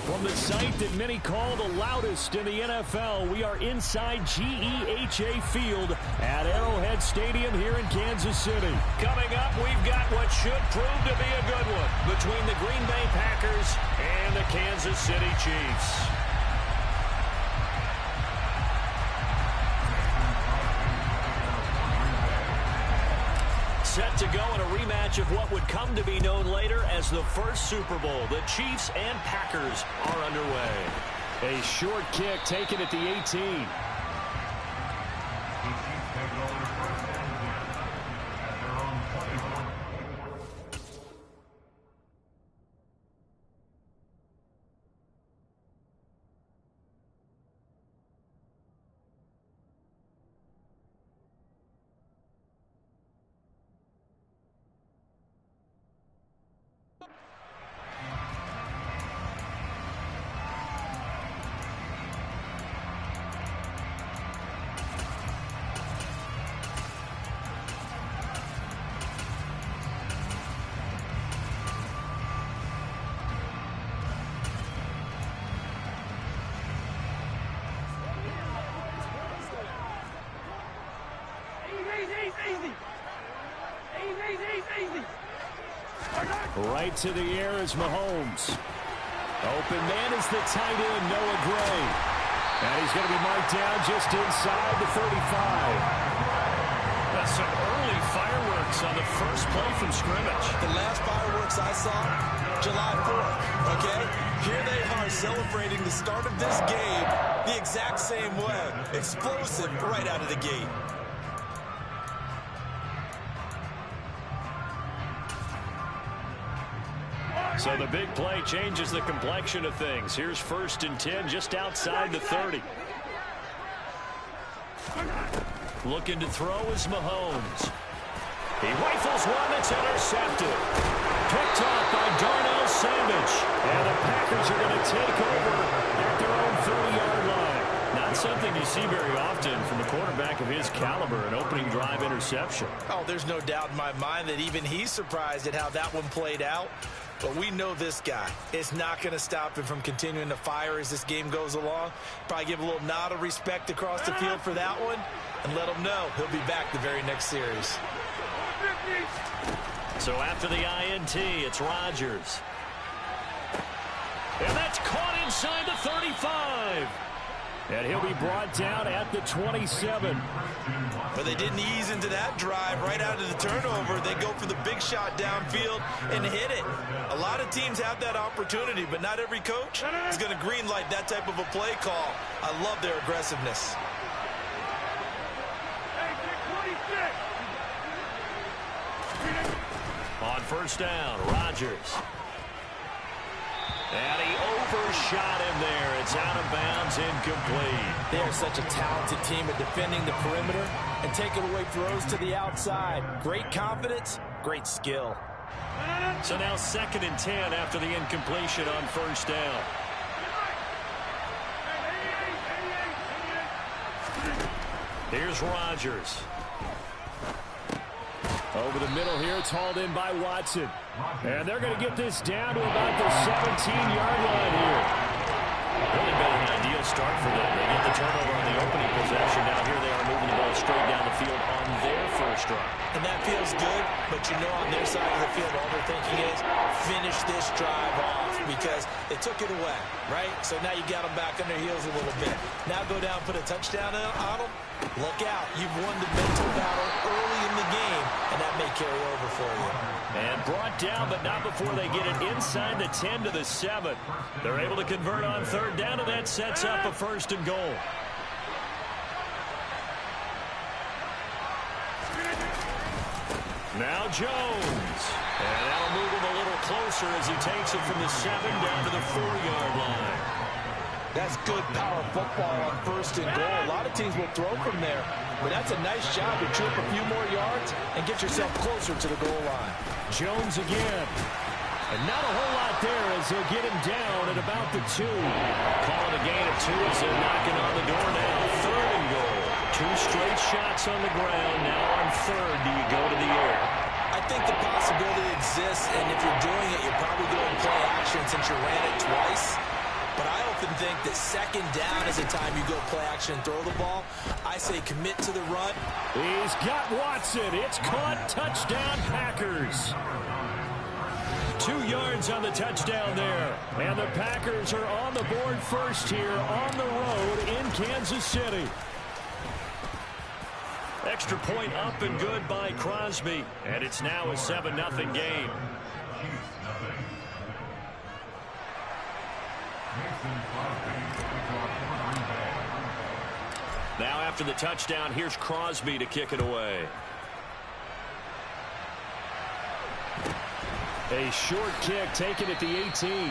From the site that many call the loudest in the NFL, we are inside GEHA Field at Arrowhead Stadium here in Kansas City. Coming up, we've got what should prove to be a good one between the Green Bay Packers and the Kansas City Chiefs. Set to go in a rematch of what would come to be known later as the first Super Bowl. The Chiefs and Packers are underway. A short kick taken at the 18. Right to the air is Mahomes. Open man is the tight end, Noah Gray. And he's going to be marked down just inside the 35. That's some early fireworks on the first play from scrimmage. The last fireworks I saw, July 4th, okay? Here they are celebrating the start of this game the exact same way. Explosive right out of the gate. So the big play changes the complexion of things. Here's 1st and 10 just outside the 30. Looking to throw is Mahomes. He rifles one that's intercepted. Picked off by Darnell Savage. And the Packers are going to take over at their own 30-yard line. Not something you see very often from a quarterback of his caliber, an opening drive interception. Oh, there's no doubt in my mind that even he's surprised at how that one played out. But we know this guy is not going to stop him from continuing to fire as this game goes along. Probably give a little nod of respect across the field for that one and let him know he'll be back the very next series. So after the INT, it's Rodgers. And that's caught inside the 35. And he'll be brought down at the 27. But they didn't ease into that drive right out of the turnover. They go for the big shot downfield and hit it. A lot of teams have that opportunity, but not every coach is going to greenlight that type of a play call. I love their aggressiveness. On 1st down, Rodgers. And he overshot him there. It's out of bounds, incomplete. They are such a talented team at defending the perimeter and taking away throws to the outside. Great confidence, great skill. So now 2nd and 10 after the incompletion on 1st down. Here's Rodgers. Over the middle here, it's hauled in by Watson. And they're going to get this down to about the 17-yard line here. Really been an ideal start for them. They get the turnover on the opening possession. Now here they are moving the ball straight down the field on their first drive. And that feels good, but you know on their side of the field, all they're thinking is finish this drive off because they took it away, right? So now you got them back on their heels a little bit. Now go down, put a touchdown on them. Look out. You've won the mental battle early in the game, and that may carry over for you. And brought down, but not before they get it inside the 10 to the 7. They're able to convert on third down, and that sets up a 1st and goal. Now Jones. And that'll move him a little closer as he takes it from the 7 down to the 4-yard line. That's good power football on 1st and goal. A lot of teams will throw from there, but that's a nice job to trip a few more yards and get yourself closer to the goal line. Jones again. And not a whole lot there as they'll get him down at about the 2. Calling a gain of 2 as they're knocking on the door now. 3rd and goal. 2 straight shots on the ground. Now on 3rd, do you go to the air? I think the possibility exists, and if you're doing it, you're probably going to play action since you ran it twice. But I often think that 2nd down is the time you go play action and throw the ball. I say commit to the run. He's got Watson. It's caught. Touchdown, Packers. 2 yards on the touchdown there. And the Packers are on the board first here on the road in Kansas City. Extra point up and good by Crosby. And it's now a 7-0 game. Now after the touchdown, here's Crosby to kick it away. A short kick taken at the 18.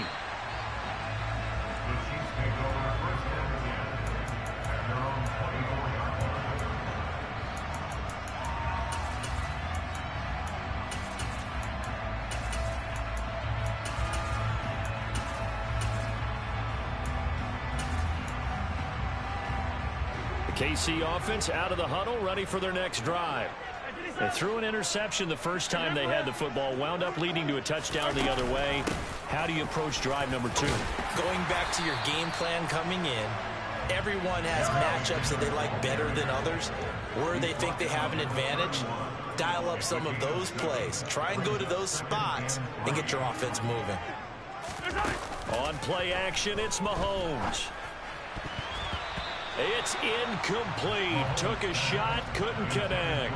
KC offense out of the huddle, ready for their next drive. They threw an interception the first time they had the football, wound up leading to a touchdown the other way. How do you approach drive number 2? Going back to your game plan coming in, everyone has matchups that they like better than others, where they think they have an advantage. Dial up some of those plays. Try and go to those spots and get your offense moving. On play action, it's Mahomes. It's incomplete. Took a shot, couldn't connect.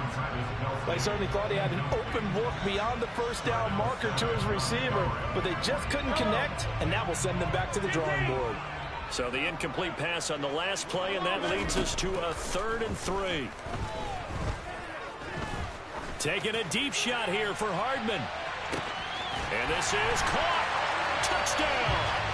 They certainly thought he had an open look beyond the 1st down marker to his receiver, but they just couldn't connect, and that will send them back to the drawing board. So the incomplete pass on the last play, and that leads us to a 3rd and 3. Taking a deep shot here for Hardman. And this is caught. Touchdown.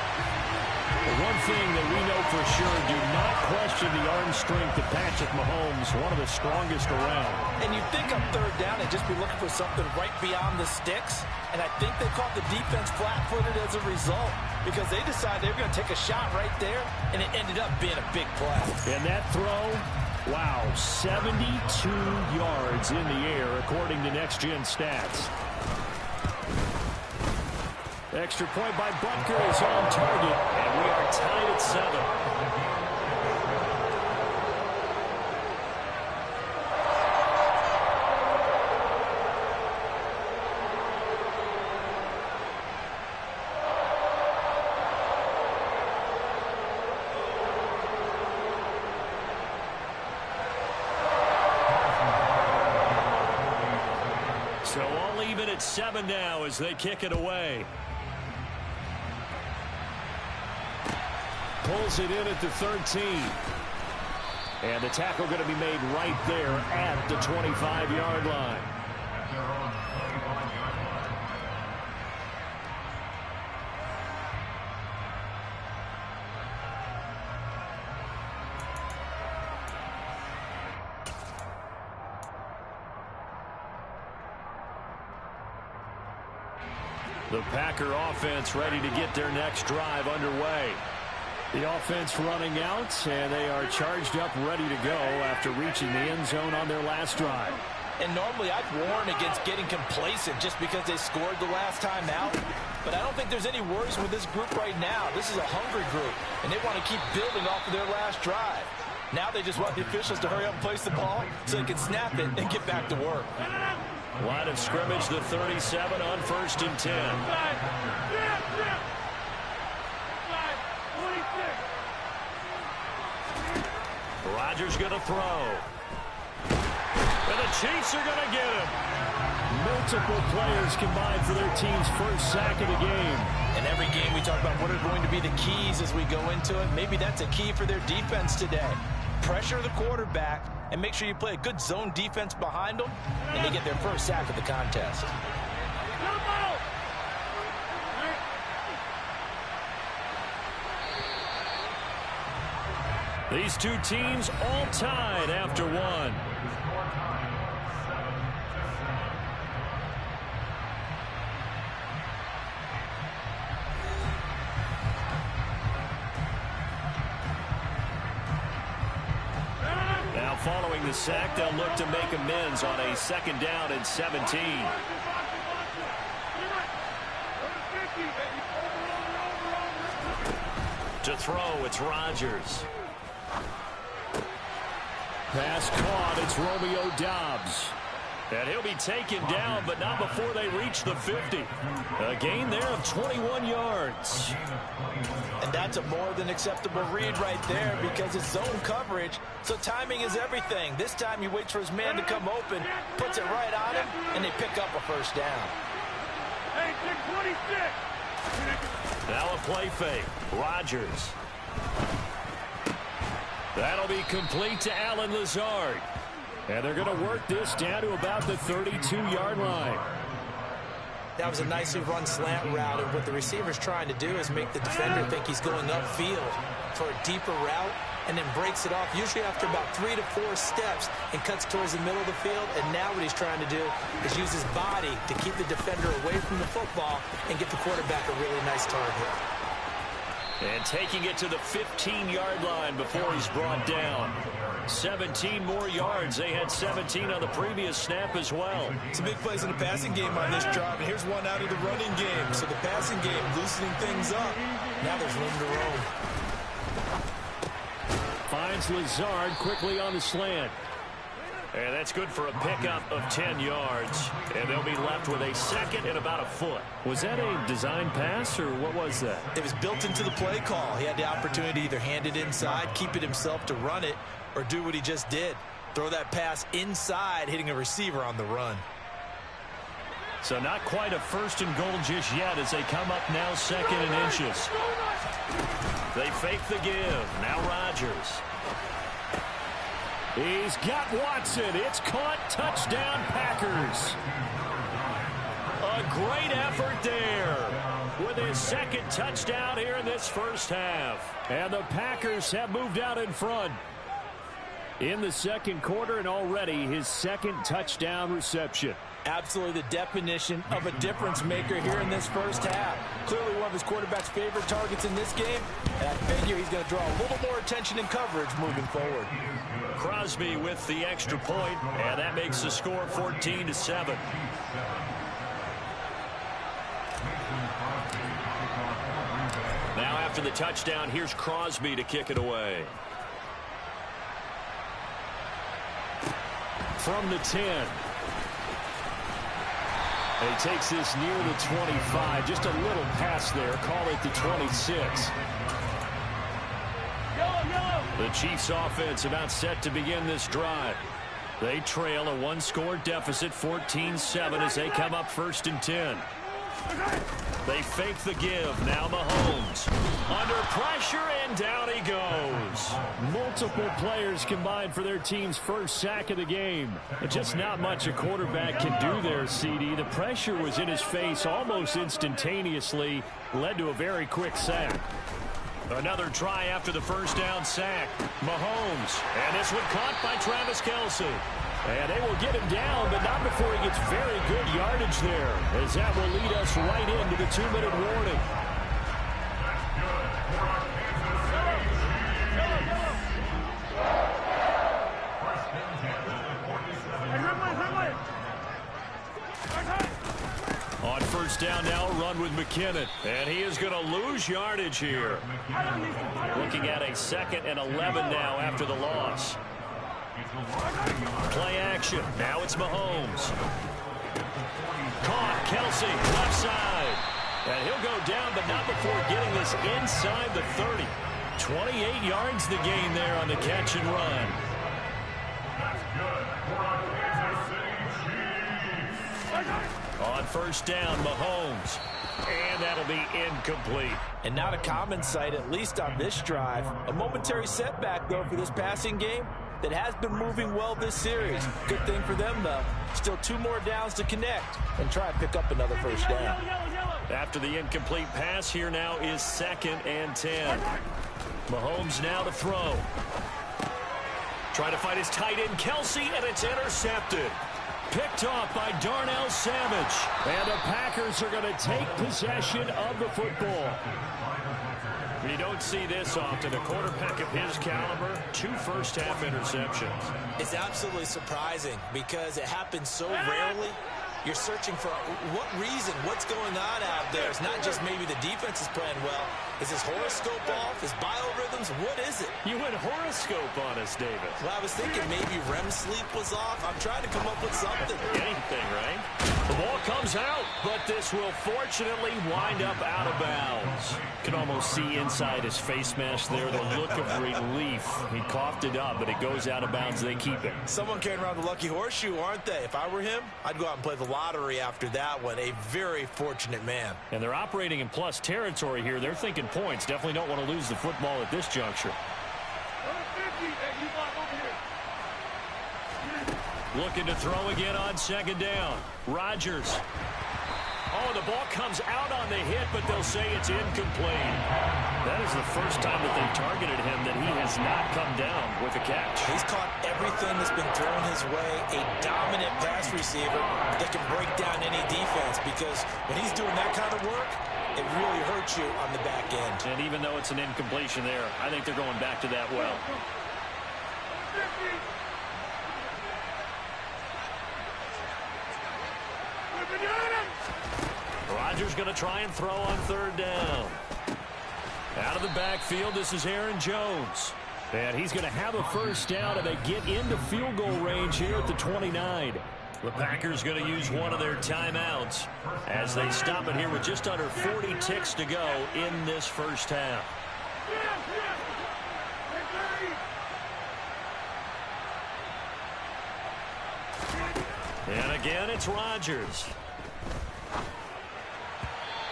One thing that we know for sure, do not question the arm strength of Patrick Mahomes, one of the strongest around. And you'd think on 3rd down they'd just be looking for something right beyond the sticks. And I think they caught the defense flat-footed as a result because they decided they were going to take a shot right there, and it ended up being a big play. And that throw, wow, 72 yards in the air according to Next Gen Stats. Extra point by Butker is on target, and we are tied at 7. So all even at 7 now as they kick it away. Pulls it in at the 13. And the tackle going to be made right there at the 25-yard line. The Packer offense ready to get their next drive underway. The offense running out, and they are charged up, ready to go after reaching the end zone on their last drive. And normally I'd warn against getting complacent just because they scored the last time out. But I don't think there's any worries with this group right now. This is a hungry group, and they want to keep building off of their last drive. Now they just want the officials to hurry up and place the ball so they can snap it and get back to work. Line of scrimmage, the 37 on 1st and 10. Rodgers going to throw. And the Chiefs are going to get him. Multiple players combined for their team's first sack of the game. In every game we talk about what are going to be the keys as we go into it. Maybe that's a key for their defense today. Pressure the quarterback and make sure you play a good zone defense behind them, and they get their first sack of the contest. These two teams all tied after one. Now following the sack, they'll look to make amends on a 2nd down and 17. To throw, it's Rodgers. Pass caught, it's Romeo Doubs. And he'll be taken down, but not before they reach the 50. A gain there of 21 yards. And that's a more than acceptable read right there because it's zone coverage, so timing is everything. This time he waits for his man to come open, puts it right on him, and they pick up a first down. Hey, 26. Now a play fake. Rodgers. That'll be complete to Allen Lazard. And they're going to work this down to about the 32-yard line. That was a nicely run slant route, and what the receiver's trying to do is make the defender think he's going upfield for a deeper route and then breaks it off, usually after about 3 to 4 steps, and cuts towards the middle of the field. And now what he's trying to do is use his body to keep the defender away from the football and get the quarterback a really nice target. And taking it to the 15-yard line before he's brought down. 17 more yards. They had 17 on the previous snap as well. Some big plays in the passing game on this drive, and here's one out of the running game. So the passing game loosening things up. Now there's room to roam. Finds Lazard quickly on the slant. And that's good for a pickup of 10 yards. And they'll be left with a 2nd and about a foot. Was that a design pass, or what was that? It was built into the play call. He had the opportunity to either hand it inside, keep it himself to run it, or do what he just did. Throw that pass inside, hitting a receiver on the run. So not quite a 1st and goal just yet as they come up now 2nd and inches. They fake the give. Now Rodgers. He's got Watson. It's caught. Touchdown, Packers. A great effort there with his 2nd touchdown here in this first half. And the Packers have moved out in front in the 2nd quarter, and already his 2nd touchdown reception. Absolutely the definition of a difference maker here in this first half. Clearly one of his quarterback's favorite targets in this game, and I figure he's going to draw a little more attention and coverage moving forward. Crosby with the extra point, and that makes the score 14-7. Now after the touchdown, here's Crosby to kick it away. From the 10. And he takes this near the 25. Just a little pass there. Call it the 26. The Chiefs offense about set to begin this drive. They trail a 1-score deficit, 14-7, as they come up 1st and 10. They fake the give. Now Mahomes. Under pressure, and down he goes. Multiple players combined for their team's first sack of the game. But just not much a quarterback can do there, CD. The pressure was in his face almost instantaneously. Led to a very quick sack. Another try after the first down sack. Mahomes. And this one caught by Travis Kelce. And they will get him down, but not before he gets very good yardage there, as that will lead us right into the 2-minute warning. On 1st down now, run with McKinnon. And he is going to lose yardage here. Looking at a 2nd and 11 now after the loss. Play action. Now it's Mahomes. Caught. Kelce, left side. And he'll go down, but not before getting this inside the 30. 28 yards the gain there on the catch and run. On first down, Mahomes. And that'll be incomplete. And not a common sight, at least on this drive. A momentary setback, though, for this passing game that has been moving well this series. Good thing for them, though. Still 2 more downs to connect and try and pick up another first down. After the incomplete pass, here now is 2nd and 10. Mahomes now to throw. Trying to find his tight end, Kelsey, and it's intercepted. Picked off by Darnell Savage. And the Packers are going to take possession of the football. You don't see this often. A quarterback of his caliber, 2 first-half interceptions. It's absolutely surprising because it happens so rarely. You're searching for what reason, what's going on out there. It's not just maybe the defense is playing well. Is his horoscope off? His biorhythms? What is it? You went horoscope on us, David. Well, I was thinking maybe REM sleep was off. I'm trying to come up with something. Anything, right? The ball comes out, but this will fortunately wind up out of bounds. You can almost see inside his face mask there the look of relief. He coughed it up, but it goes out of bounds. They keep it. Someone carrying around the lucky horseshoe, aren't they? If I were him, I'd go out and play the lottery after that one. A very fortunate man. And they're operating in plus territory here. They're thinking points. Definitely don't want to lose the football at this juncture. Looking to throw again on 2nd down. Rodgers. Oh, the ball comes out on the hit, but they'll say it's incomplete. That is the first time that they've targeted him that he has not come down with a catch. He's caught everything that's been thrown his way. A dominant pass receiver that can break down any defense, because when he's doing that kind of work, it really hurts you on the back end. And even though it's an incompletion there, I think they're going back to that well. Rodgers going to try and throw on 3rd down. Out of the backfield, this is Aaron Jones. And he's going to have a first down, and they get into field goal range here at the 29. The Packers going to use one of their timeouts as they stop it here with just under 40 ticks to go in this first half. And again, it's Rodgers.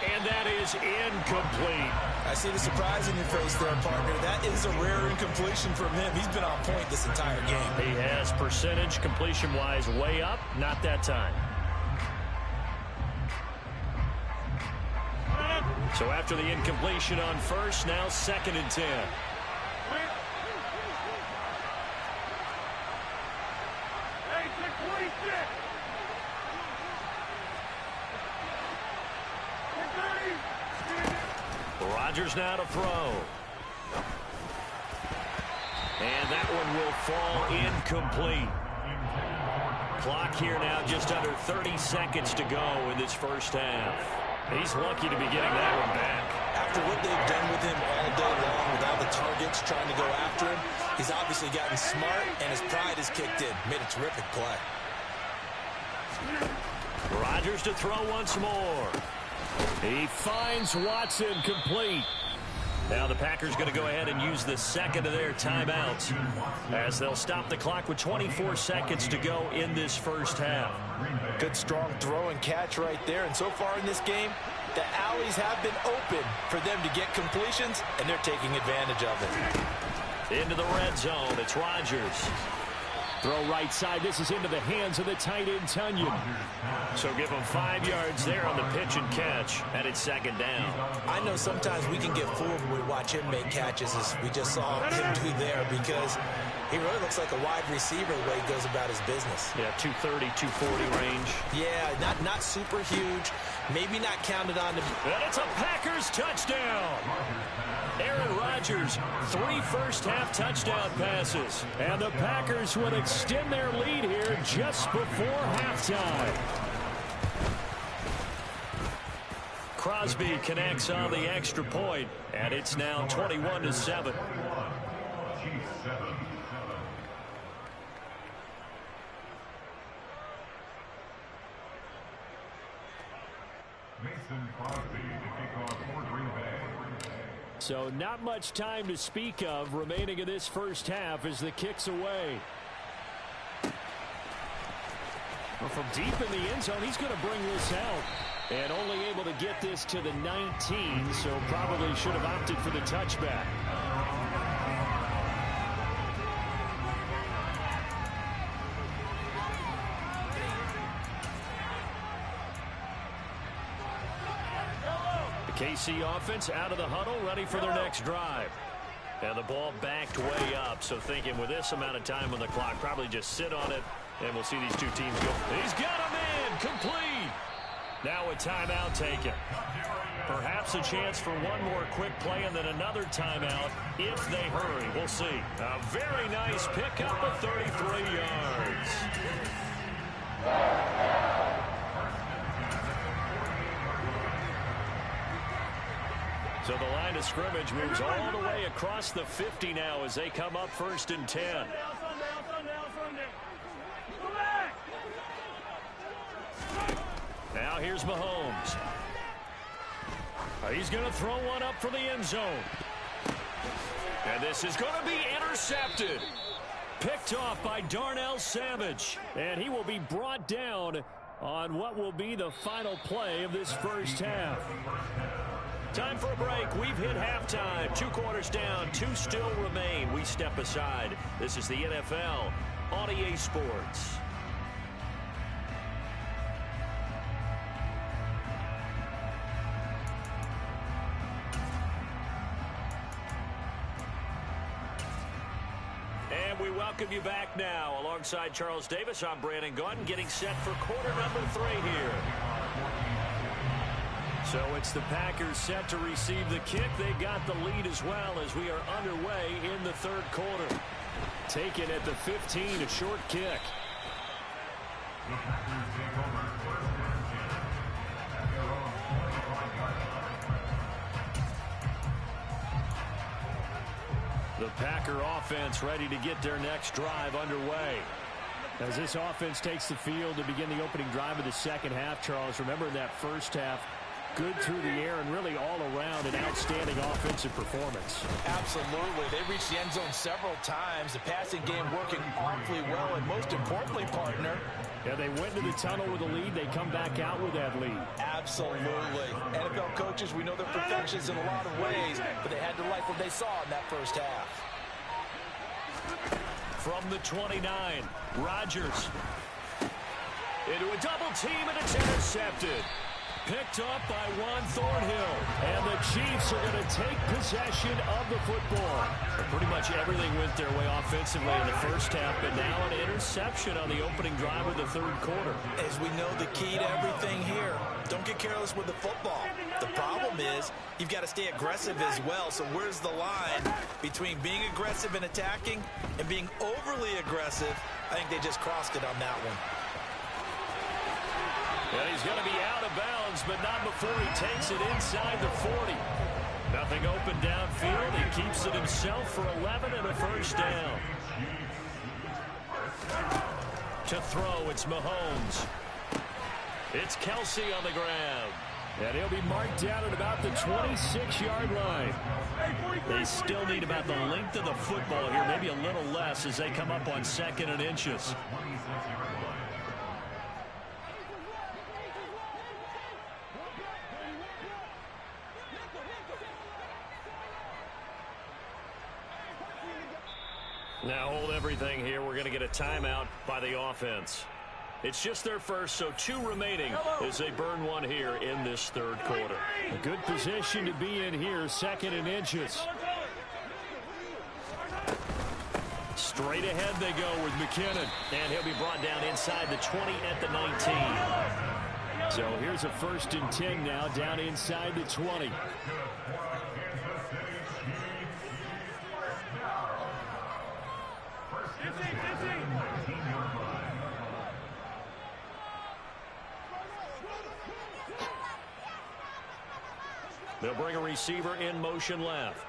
And that is incomplete. I see the surprise in your face there, partner. That is a rare incompletion from him. He's been on point this entire game. He has percentage completion-wise way up. Not that time. So after the incompletion on first, now 2nd and 10. Rodgers now to throw. And that one will fall incomplete. Clock here now just under 30 seconds to go in this first half. He's lucky to be getting that one back. After what they've done with him all day long with all the targets trying to go after him, he's obviously gotten smart and his pride has kicked in. Made a terrific play. Rodgers to throw once more. He finds Watson complete. Now the Packers going to go ahead and use the 2nd of their timeouts as they'll stop the clock with 24 seconds to go in this first half. Good strong throw and catch right there. And so far in this game, the alleys have been open for them to get completions, and they're taking advantage of it. Into the red zone, it's Rodgers. Throw right side. This is into the hands of the tight end, Tunyon. So give him 5 yards there on the pitch and catch, and it's 2nd down. I know sometimes we can get fooled when we watch him make catches, as we just saw him do there, because he really looks like a wide receiver the way he goes about his business. Yeah, 230, 240 range. Yeah, not super huge. Maybe not counted on to... And it's a Packers touchdown. Aaron Rodgers, 3 first-half touchdown passes. And the Packers would extend their lead here just before halftime. Crosby connects on the extra point, and it's now 21-7. So not much time to speak of remaining in this first half as the kick's away. Well, from deep in the end zone, he's going to bring this out. And only able to get this to the 19, so probably should have opted for the touchback. The KC offense out of the huddle, ready for their next drive. And the ball backed way up, so thinking with this amount of time on the clock, probably just sit on it, and we'll see these two teams go. He's got a man, complete. Now a timeout taken. Perhaps a chance for one more quick play and then another timeout if they hurry. We'll see. A very nice pickup of 33 yards. So the line of scrimmage moves all the way across the 50 now as they come up 1st and 10. Now here's Mahomes. He's going to throw one up for the end zone. And this is going to be intercepted. Picked off by Darnell Savage. And he will be brought down on what will be the final play of this first half. Time for a break. We've hit halftime. 2 quarters down. 2 still remain. We step aside. This is the NFL on EA Sports. And we welcome you back now. Alongside Charles Davis, I'm Brandon Gaudin, getting set for quarter number 3 here. So it's the Packers set to receive the kick. They got the lead as well as we are underway in the 3rd quarter. Taken at the 15, a short kick. The Packer offense ready to get their next drive underway. As this offense takes the field to begin the opening drive of the second half, Charles, remember in that first half, good through the air and really all around an outstanding offensive performance. Absolutely. They reached the end zone several times. The passing game working awfully well, and most importantly, partner. Yeah, they went to the tunnel with a lead. They come back out with that lead. Absolutely. NFL coaches, we know they're perfectionists in a lot of ways, but they had to like what they saw in that first half. From the 29, Rodgers into a double team, and it's intercepted. Picked up by Juan Thornhill. And the Chiefs are going to take possession of the football. Pretty much everything went their way offensively in the first half, but now an interception on the opening drive of the 3rd quarter. As we know, the key to everything here, don't get careless with the football. The problem is you've got to stay aggressive as well. So where's the line between being aggressive and attacking and being overly aggressive? I think they just crossed it on that one. And he's going to be out of bounds, but not before he takes it inside the 40. Nothing open downfield. He keeps it himself for 11 and a first down. To throw, it's Mahomes. It's Kelsey on the ground. And he'll be marked down at about the 26-yard line. They still need about the length of the football here, maybe a little less as they come up on 2nd and inches. Now hold everything here. We're going to get a timeout by the offense. It's just their first, so 2 remaining as they burn one here in this 3rd quarter. A good position to be in here, 2nd and inches. Straight ahead they go with McKinnon. And he'll be brought down inside the 20 at the 19. So here's a 1st and 10 now, down inside the 20. They'll bring a receiver in motion left.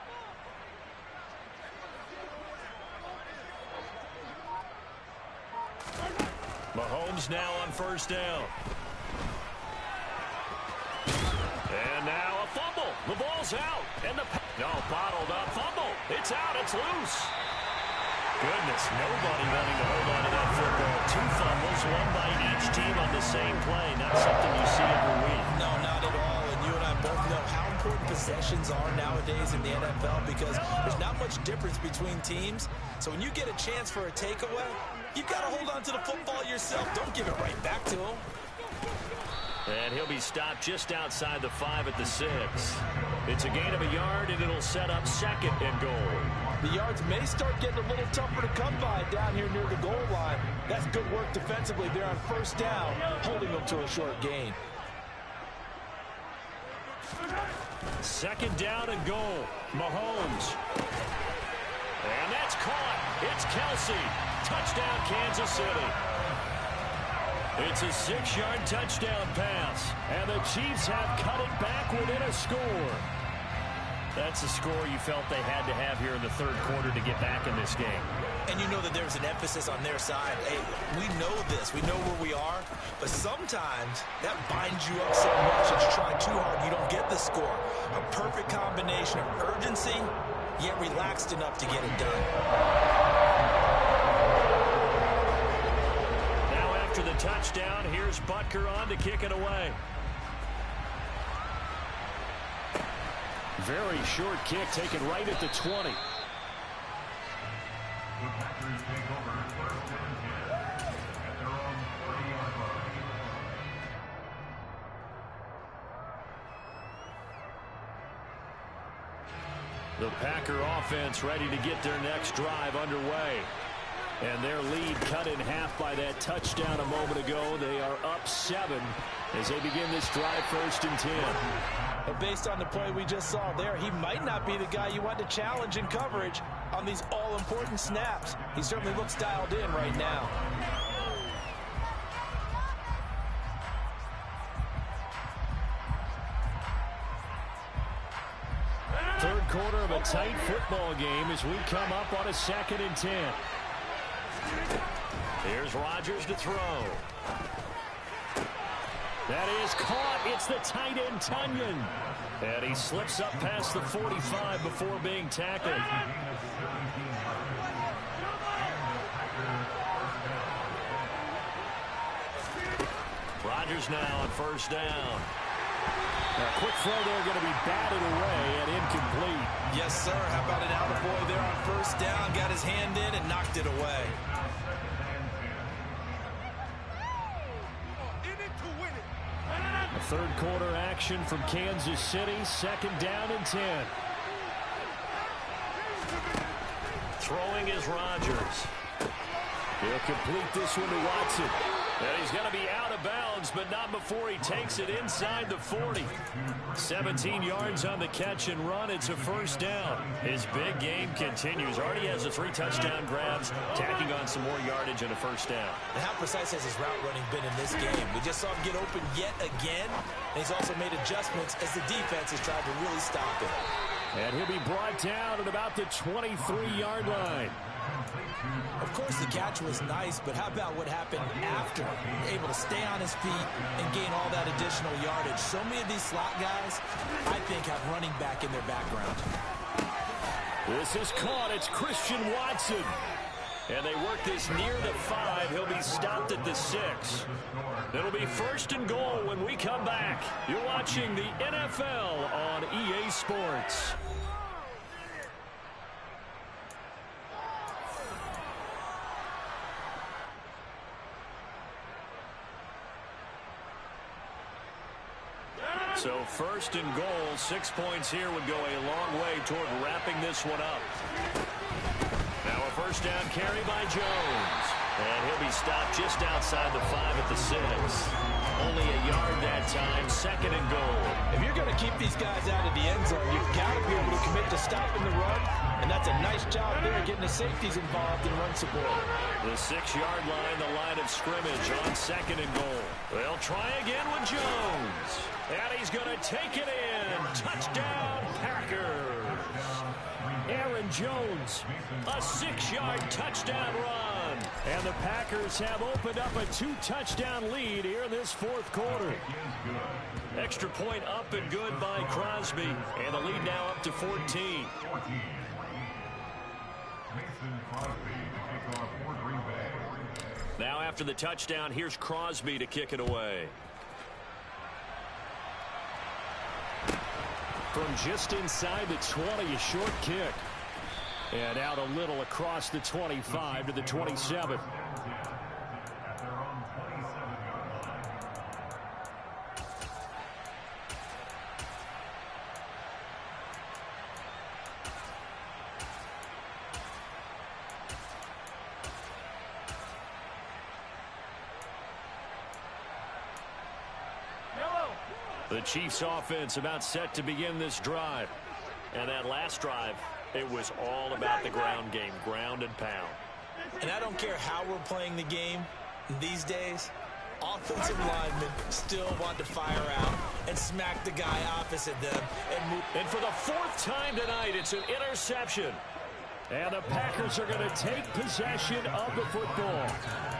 Mahomes now on 1st down. And now a fumble. The ball's out. And the bottled up fumble. It's out. It's loose. Goodness, nobody wanting to hold on to that football. 2 fumbles, one by each team on the same play. Not something you see every week. No, not at all. And you and I both know how important possessions are nowadays in the NFL because there's not much difference between teams. So when you get a chance for a takeaway, you've got to hold on to the football yourself. Don't give it right back to him. And he'll be stopped just outside the 5 at the 6. It's a gain of a yard, and it'll set up 2nd and goal. The yards may start getting a little tougher to come by down here near the goal line. That's good work defensively there on 1st down, holding them to a short gain. 2nd down and goal. Mahomes. And that's caught. It's Kelsey. Touchdown, Kansas City. It's a 6-yard touchdown pass. And the Chiefs have cut it back within a score. That's a score you felt they had to have here in the 3rd quarter to get back in this game. And you know that there's an emphasis on their side. Hey, we know this. We know where we are. But sometimes that binds you up so much that you try too hard and you don't get the score. A perfect combination of urgency, yet relaxed enough to get it done. Now after the touchdown, here's Butker on to kick it away. Very short kick taken right at the 20. The Packer offense ready to get their next drive underway. And their lead cut in half by that touchdown a moment ago. They are up 7 as they begin this drive 1st and 10. But based on the play we just saw there, he might not be the guy you want to challenge in coverage on these all-important snaps. He certainly looks dialed in right now. Third quarter of a tight football game as we come up on a 2nd and 10. Here's Rodgers to throw. That is caught. It's the tight end, Tunyon. And he slips up past the 45 before being tackled. Rodgers now on 1st down. A quick throw there going to be batted away and incomplete. Yes, sir. How about an attaboy there on 1st down? Got his hand in and knocked it away. A 3rd quarter action from Kansas City. 2nd down and 10. Throwing is Rodgers. He'll complete this one to Watson. And he's going to be out of bounds, but not before he takes it inside the 40. 17 yards on the catch and run. It's a 1st down. His big game continues. Already has the 3 touchdown grabs, tacking on some more yardage and a 1st down. And how precise has his route running been in this game? We just saw him get open yet again, and he's also made adjustments as the defense has tried to really stop him. And he'll be brought down at about the 23-yard line. Of course, the catch was nice, but how about what happened after? Able to stay on his feet and gain all that additional yardage. So many of these slot guys, I think, have running back in their background. This is caught. It's Christian Watson. And they work this near the 5. He'll be stopped at the 6. It'll be 1st and goal when we come back. You're watching the NFL on EA Sports. So 1st and goal, 6 points here would go a long way toward wrapping this one up. Now a 1st down carry by Jones. And he'll be stopped just outside the 5 at the 6. Only a yard that time, 2nd and goal. If you're going to keep these guys out of the end zone, you've got to be able to commit to stopping the run. And that's a nice job there, getting the safeties involved in run support. The 6-yard line, the line of scrimmage on 2nd and goal. They'll try again with Jones. And he's going to take it in. Touchdown, Packers. Aaron Jones, a 6-yard touchdown run. And the Packers have opened up a 2-touchdown lead here in this 4th quarter. Extra point up and good by Crosby. And the lead now up to 14. Now after the touchdown, here's Crosby to kick it away. From just inside the 20, a short kick. And out a little across the 25 to the 27. The Chiefs offense about set to begin this drive. And that last drive, it was all about the ground game, ground and pound. And I don't care how we're playing the game these days, offensive linemen still want to fire out and smack the guy opposite them and move. And for the fourth time tonight, it's an interception. And the Packers are going to take possession of the football.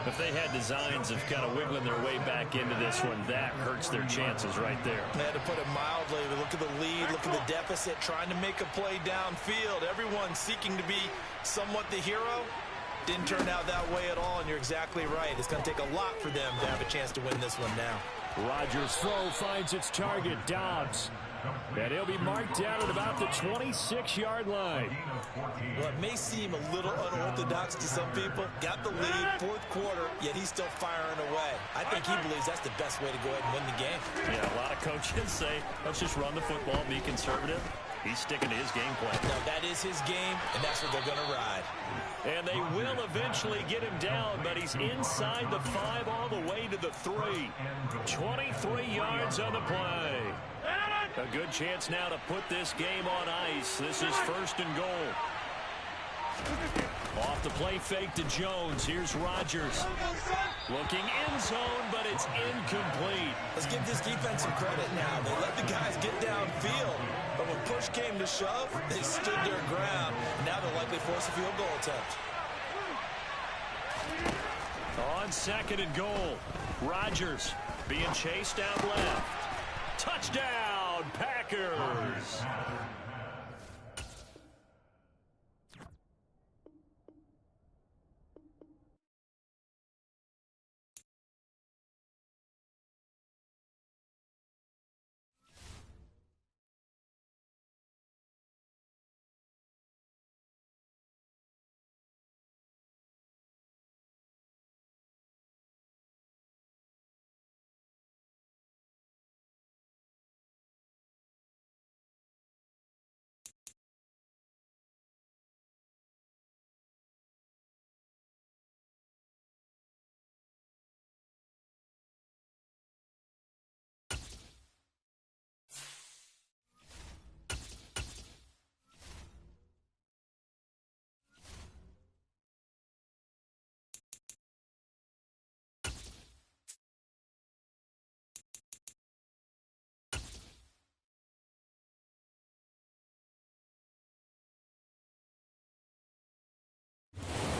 If they had designs of kind of wiggling their way back into this one, that hurts their chances right there. Man, to put it mildly, look at the lead, look at the deficit, trying to make a play downfield. Everyone seeking to be somewhat the hero. Didn't turn out that way at all, and you're exactly right. It's going to take a lot for them to have a chance to win this one now. Rodgers' throw finds its target, Dobbs. And he'll be marked down at about the 26-yard line. Well, it may seem a little unorthodox to some people. Got the lead, fourth quarter, yet he's still firing away. I think he believes that's the best way to go ahead and win the game. Yeah, a lot of coaches say, let's just run the football, be conservative. He's sticking to his game plan. No, that is his game, and that's what they're going to ride. And they will eventually get him down, but he's inside the 5 all the way to the 3. 23 yards on the play. A good chance now to put this game on ice. This is 1st and goal. Off the play fake to Jones. Here's Rodgers. Looking end zone, but it's incomplete. Let's give this defense some credit now. They let the guys get downfield, but when push came to shove, they stood their ground. Now they'll likely force a field goal attempt. On 2nd and goal, Rodgers being chased out left. Touchdown, Packers!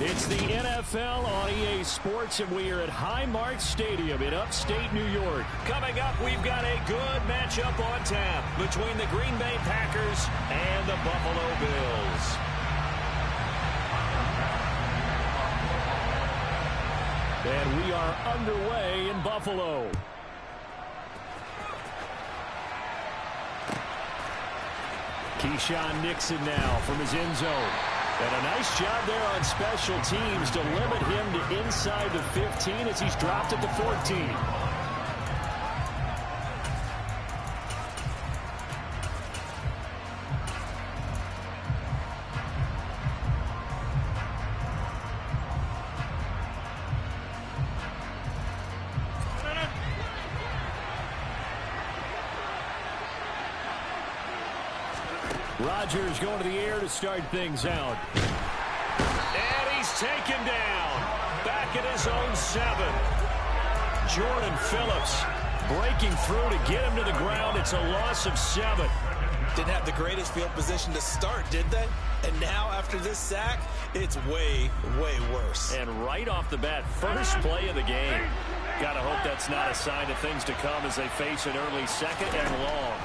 It's the NFL on EA Sports, and we are at Highmark Stadium in upstate New York. Coming up, we've got a good matchup on tap between the Green Bay Packers and the Buffalo Bills. And we are underway in Buffalo. Keyshawn Nixon now from his end zone. And a nice job there on special teams to limit him to inside the 15 as he's dropped at the 14. Rodgers going to the air to start things out. And he's taken down. Back at his own 7. Jordan Phillips breaking through to get him to the ground. It's a loss of 7. Didn't have the greatest field position to start, did they? And now, after this sack, it's way, way worse. And right off the bat, first play of the game. Gotta hope that's not a sign of things to come as they face an early 2nd and long.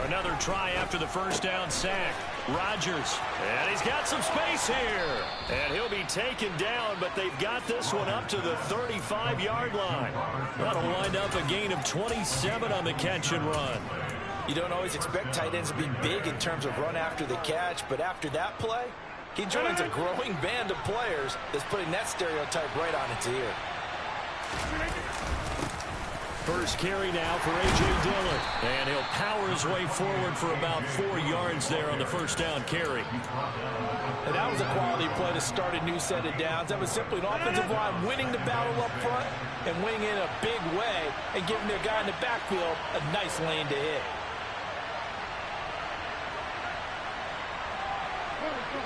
Another try after the first down sack. Rodgers, and he's got some space here. And he'll be taken down, but they've got this one up to the 35-yard line. That'll wind up a gain of 27 on the catch and run. You don't always expect tight ends to be big in terms of run after the catch, but after that play, he joins a growing band of players that's putting that stereotype right on its ear. First carry now for A.J. Dillon. And he'll power his way forward for about 4 yards there on the first down carry. And that was a quality play to start a new set of downs. That was simply an offensive line winning the battle up front and winning in a big way and giving their guy in the backfield a nice lane to hit.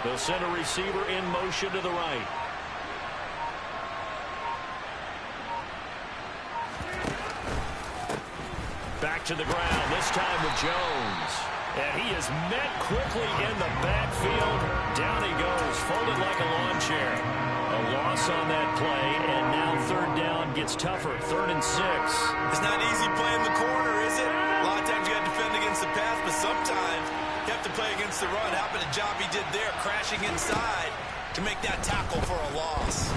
They'll send a receiver in motion to the right. Back to the ground, this time with Jones. And he is met quickly in the backfield. Down he goes, folded like a lawn chair. A loss on that play, and now third down gets tougher. 3rd and 6. It's not easy playing the corner, is it? A lot of times you got to defend against the pass, but sometimes you have to play against the run. How about the job he did there, crashing inside to make that tackle for a loss?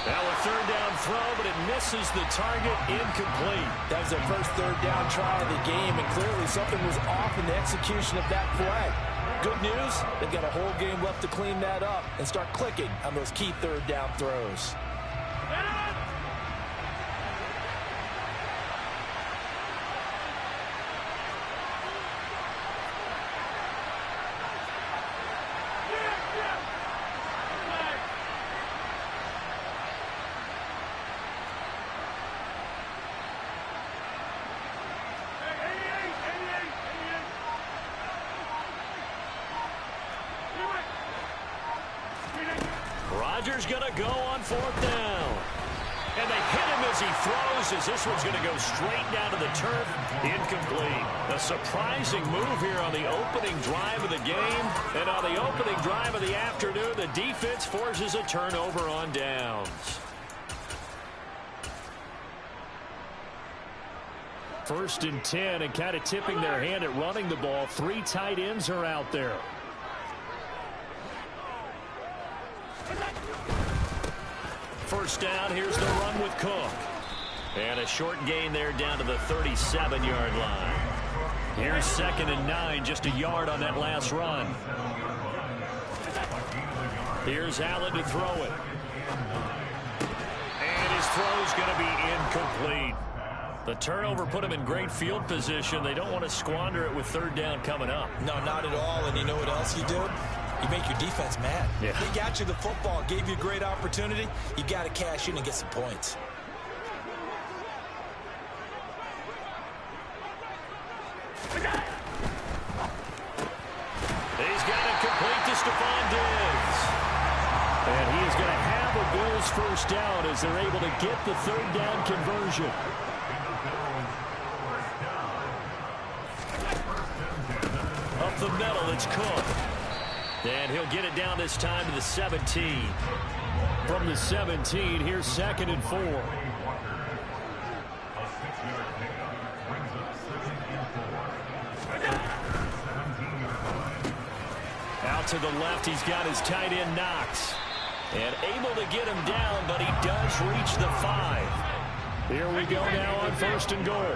Now a third down throw, but it misses the target, incomplete. That was their first third down try of the game, and clearly something was off in the execution of that play. Good news, they've got a whole game left to clean that up and start clicking on those key third down throws. Rodgers going to go on 4th down. And they hit him as he throws, as this one's going to go straight down to the turf. Incomplete. A surprising move here on the opening drive of the game. And on the opening drive of the afternoon, the defense forces a turnover on downs. First and 10, and kind of tipping their hand at running the ball. 3 tight ends are out there. First down, here's the run with Cook. And a short gain there down to the 37-yard line. Here's 2nd and 9, just a yard on that last run. Here's Allen to throw it. And his throw's going to be incomplete. The turnover put him in great field position. They don't want to squander it with third down coming up. No, not at all. And you know what else you do? You make your defense mad. Yeah. They got you the football, gave you a great opportunity. You got to cash in and get some points. He's got it complete to Stephon Diggs. And he is going to have a Bills first down as they're able to get the third down conversion. Up the middle, it's Cook. And he'll get it down this time to the 17. From the 17, here's 2nd and 4. Out to the left, he's got his tight end Knox. And able to get him down, but he does reach the 5. Here we go now on 1st and goal.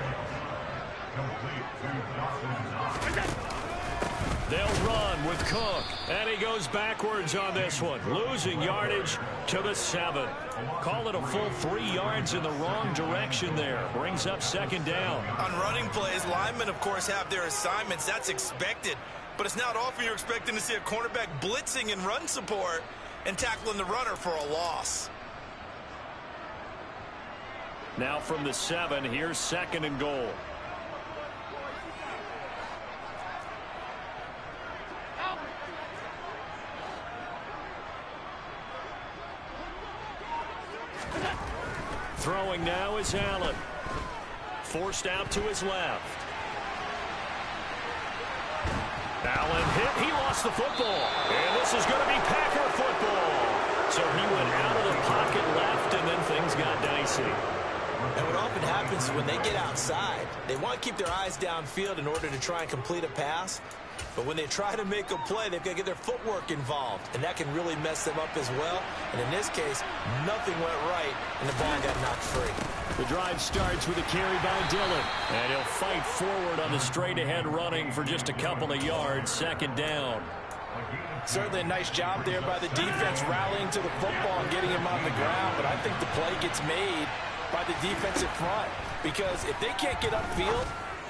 They'll run with Cook, and he goes backwards on this one, losing yardage to the 7. Call it a full 3 yards in the wrong direction there. Brings up 2nd down. On running plays, linemen, of course, have their assignments. That's expected. But it's not often you're expecting to see a cornerback blitzing in run support and tackling the runner for a loss. Now from the 7, here's 2nd and goal. Throwing now is Allen. Forced out to his left. Allen hit. He lost the football. And this is going to be Packer football. So he went out of the pocket left, and then things got dicey. And what often happens is when they get outside, they want to keep their eyes downfield in order to try and complete a pass. But when they try to make a play, they've got to get their footwork involved, and that can really mess them up as well. And in this case, nothing went right, and the ball got knocked free. The drive starts with a carry by Dillon, and he'll fight forward on the straight-ahead running for just a couple of yards, second down. Certainly a nice job there by the defense rallying to the football and getting him on the ground, but I think the play gets made by the defensive front, because if they can't get upfield,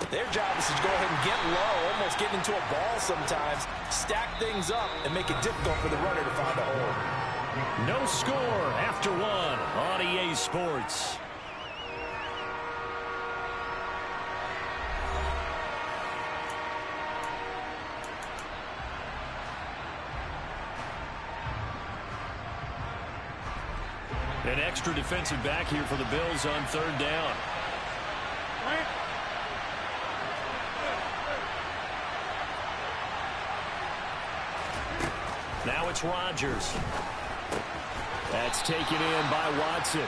their job is to go ahead and get low, almost get into a ball sometimes, stack things up, and make it difficult for the runner to find a hole. No score after one on EA Sports. An extra defensive back here for the Bills on third down. Now it's Rodgers. That's taken in by Watson.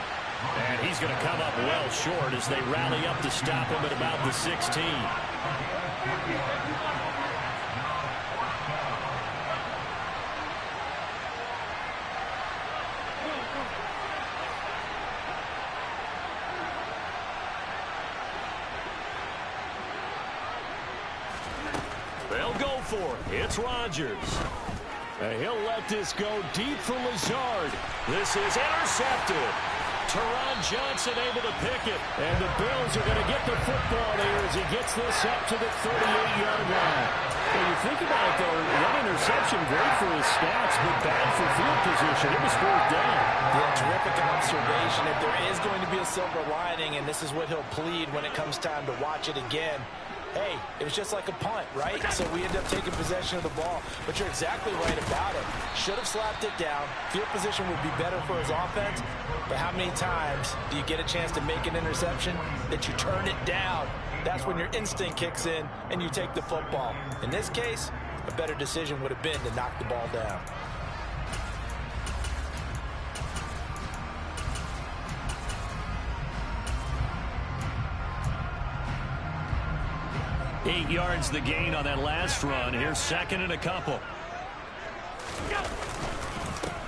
And he's going to come up well short as they rally up to stop him at about the 16. They'll go for it. It's Rodgers. And he'll let this go deep for Lazard. This is intercepted. Teron Johnson able to pick it. And the Bills are going to get the football here as he gets this up to the 38-yard line. When you think about it, though, that interception, great for his stats, but bad for field position. It was fourth down. Yeah, terrific observation. If there is going to be a silver lining, and this is what he'll plead when it comes time to watch it again, hey, it was just like a punt, right? So we end up taking possession of the ball. But you're exactly right about it. Should have slapped it down. Field position would be better for his offense. But how many times do you get a chance to make an interception that you turn it down? That's when your instinct kicks in and you take the football. In this case, a better decision would have been to knock the ball down. Eight yards the gain on that last run. Here's second and a couple.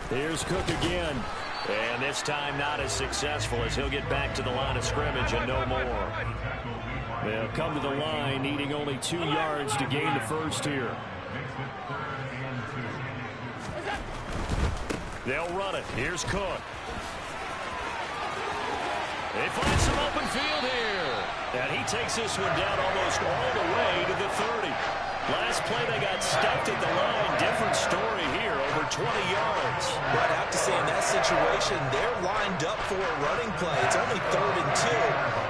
Here's Cook again. And this time not as successful as he'll get back to the line of scrimmage and no more. They'll come to the line needing only 2 yards to gain the first here. They'll run it. Here's Cook. They find some open field here. And he takes this one down almost all the way to the 30. Last play, they got stuffed at the line. Different story here, over 20 yards. Well, I'd have to say in that situation, they're lined up for a running play. It's only 3rd and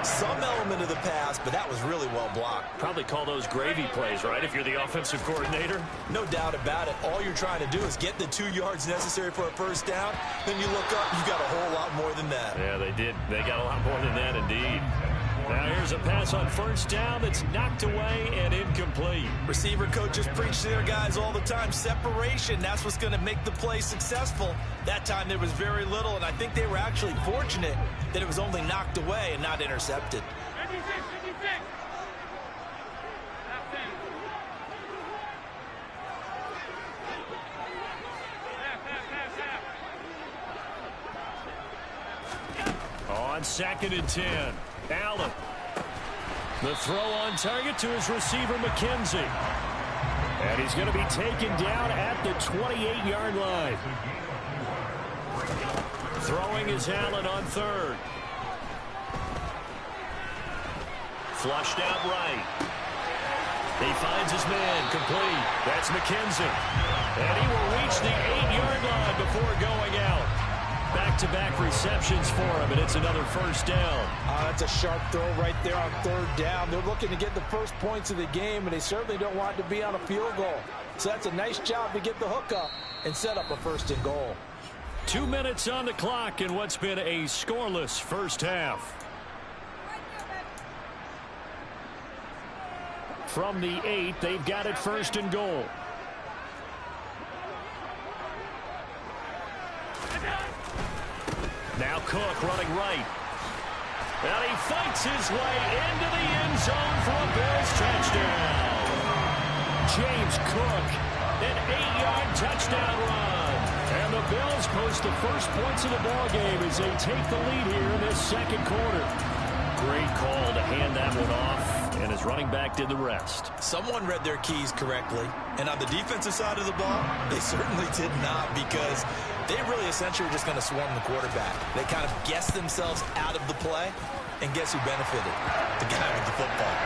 2. Some element of the pass, but that was really well blocked. Probably call those gravy plays, right, if you're the offensive coordinator? No doubt about it. All you're trying to do is get the 2 yards necessary for a first down. Then you look up, you got a whole lot more than that. Yeah, they did. They got a lot more than that, indeed. Now here's a pass on first down that's knocked away and incomplete. Receiver coaches preach to their guys all the time. Separation, that's what's going to make the play successful. That time there was very little, and I think they were actually fortunate that it was only knocked away and not intercepted. 56, 56. On 2nd and 10. Allen. The throw on target to his receiver, McKenzie. And he's going to be taken down at the 28-yard line. Throwing is Allen on 3rd. Flushed out right. He finds his man, complete. That's McKenzie. And he will reach the 8-yard line before going out. Back-to-back receptions for him, and it's another first down. That's a sharp throw right there on 3rd down. They're looking to get the first points of the game, and they certainly don't want to be on a field goal. So that's a nice job to get the hook up and set up a 1st and goal. 2 minutes on the clock in what's been a scoreless first half. From the 8, they've got it 1st and goal. Now Cook running right. And he fights his way into the end zone for a Bills touchdown. James Cook, an 8-yard touchdown run. And the Bills post the first points of the ball game as they take the lead here in this second quarter. Great call to hand that one off, and his running back did the rest. Someone read their keys correctly, and on the defensive side of the ball, they certainly did not, because they really essentially were just going to swarm the quarterback. They kind of guessed themselves out of the play, and guess who benefited? The guy with the football.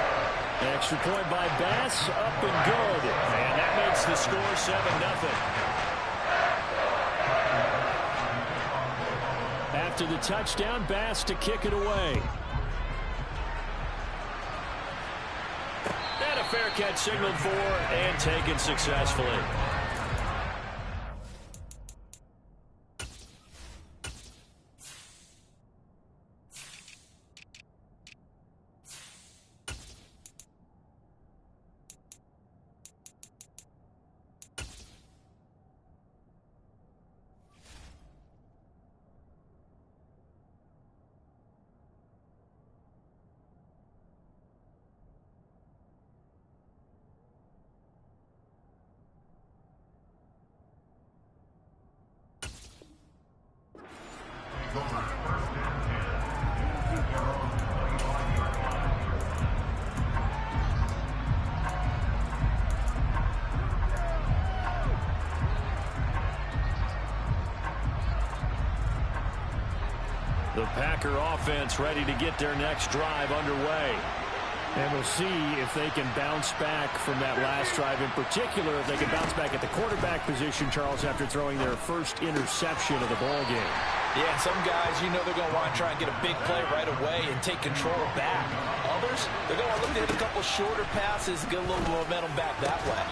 Extra point by Bass, up and good. And that makes the score 7-0. After the touchdown, Bass to kick it away. And a fair catch signaled for and taken successfully. The Packer offense ready to get their next drive underway. And we'll see if they can bounce back from that last drive. In particular, if they can bounce back at the quarterback position, Charles, after throwing their first interception of the ball game. Yeah, and some guys, you know they're going to want to try and get a big play right away and take control back. Others, they're going to look to hit a couple shorter passes, get a little momentum back that way.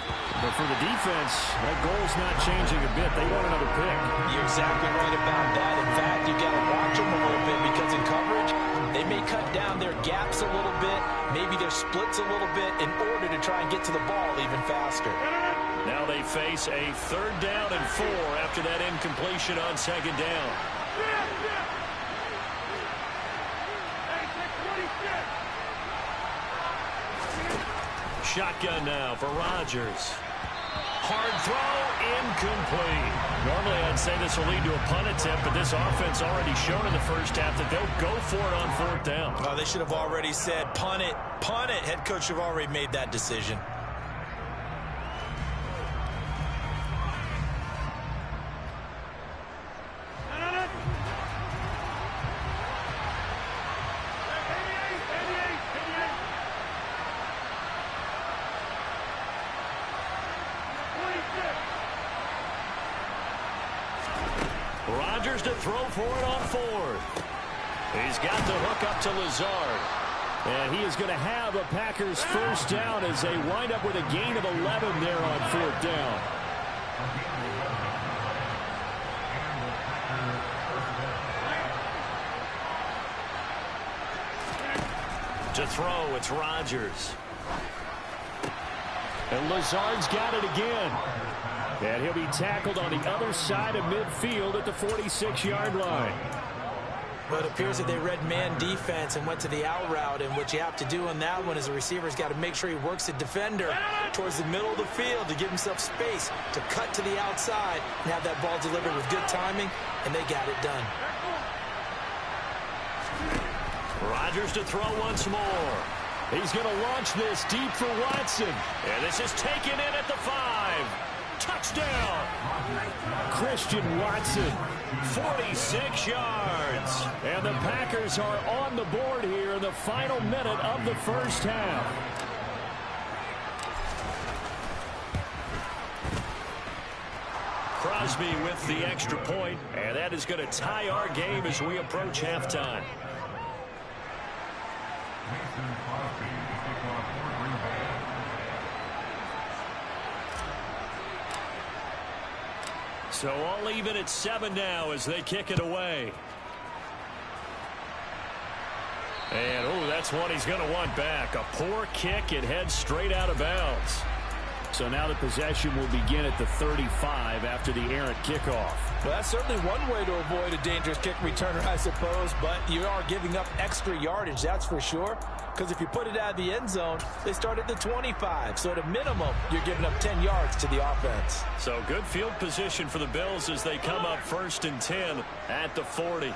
But for the defense, that goal's not changing a bit. They want another pick. You're exactly right about that. In fact, you've got to watch them a little bit, because in coverage, they may cut down their gaps a little bit, maybe their splits a little bit, in order to try and get to the ball even faster. Now they face a 3rd down and 4 after that incompletion on 2nd down. Shotgun now for Rodgers. Hard throw, incomplete. Normally I'd say this will lead to a punt attempt, but this offense already shown in the first half that they'll go for it on 4th down. Oh, they should have already said, punt it, punt it. Head coach have already made that decision. Rodgers to throw for it on 4th. He's got the hook up to Lazard. And he is going to have a Packers first down as they wind up with a gain of 11 there on 4th down. To throw, it's Rodgers. And Lazard's got it again. And he'll be tackled on the other side of midfield at the 46-yard line. Well, it appears that they read man defense and went to the out route, and what you have to do on that one is the receiver's got to make sure he works the defender towards the middle of the field to give himself space to cut to the outside and have that ball delivered with good timing, and they got it done. Rodgers to throw once more. He's going to launch this deep for Watson. And this is taken in at the 5. Touchdown! Christian Watson, 46 yards. And the Packers are on the board here in the final minute of the first half. Crosby with the extra point, and that is going to tie our game as we approach halftime. So all even at 7 now as they kick it away. And, oh, that's one he's going to want back. A poor kick. It heads straight out of bounds. So now the possession will begin at the 35 after the errant kickoff. Well, that's certainly one way to avoid a dangerous kick returner, I suppose, but you are giving up extra yardage, that's for sure, because if you put it out of the end zone, they start at the 25, so at a minimum, you're giving up 10 yards to the offense. So good field position for the Bills as they come up 1st and 10 at the 40.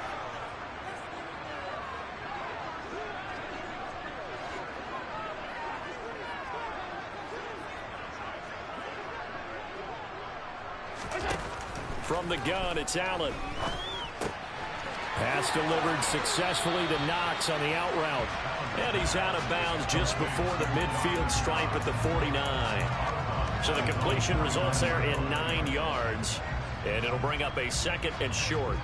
From the gun, it's Allen. Pass delivered successfully to Knox on the out route. And he's out of bounds just before the midfield stripe at the 49. So the completion results there in 9 yards. And it'll bring up a 2nd and short.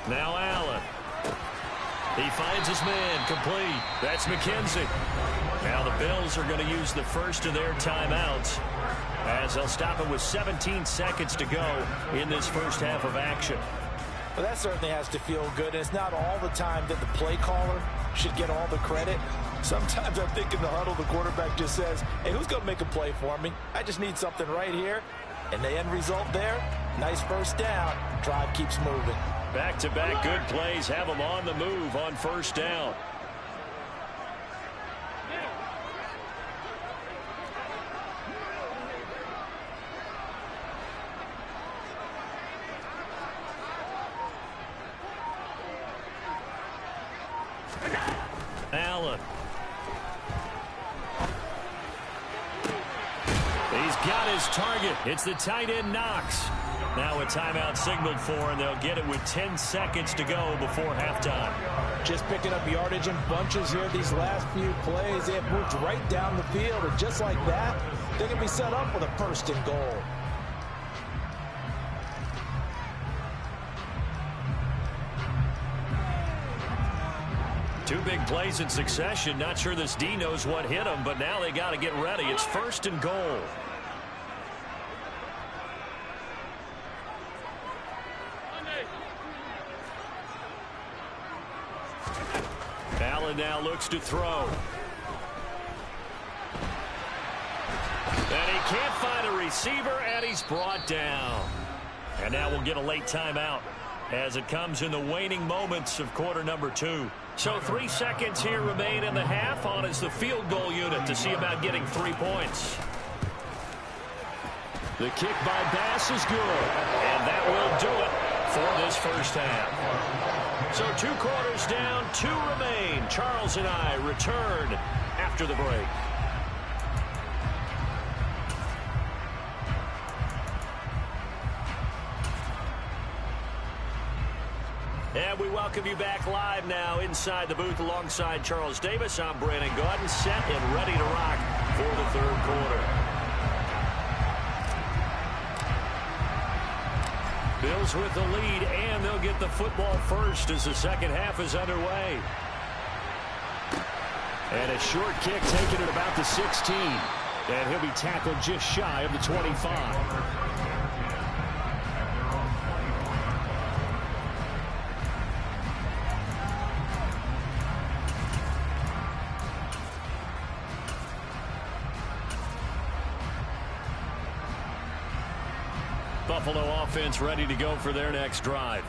Now Allen. He finds his man complete. That's McKenzie. Now the Bills are going to use the first of their timeouts as they'll stop it with 17 seconds to go in this first half of action. Well, that certainly has to feel good. And it's not all the time that the play caller should get all the credit. Sometimes I think in the huddle, the quarterback just says, hey, who's going to make a play for me? I just need something right here. And the end result there, nice first down. Drive keeps moving. Back-to-back good plays have them on the move on first down. Allen. He's got his target. It's the tight end Knox. Now a timeout signaled for, and they'll get it with 10 seconds to go before halftime. Just picking up yardage in bunches here these last few plays. They have moved right down the field, and just like that, they can be set up with a 1st and goal. Two big plays in succession. Not sure this D knows what hit him, but now they got to get ready. It's 1st and goal. Allen now looks to throw. And he can't find a receiver, and he's brought down. And now we'll get a late timeout as it comes in the waning moments of quarter number 2. So 3 seconds here remain in the half. On is the field goal unit to see about getting 3 points. The kick by Bass is good. And that will do it for this first half. So 2 quarters down, 2 remain. Charles and I return after the break. And we welcome you back live now inside the booth alongside Charles Davis. I'm Brandon Gaudin, set and ready to rock for the 3rd quarter. Bills with the lead, and they'll get the football first as the second half is underway. And a short kick taken at about the 16. And he'll be tackled just shy of the 25. Buffalo offense ready to go for their next drive.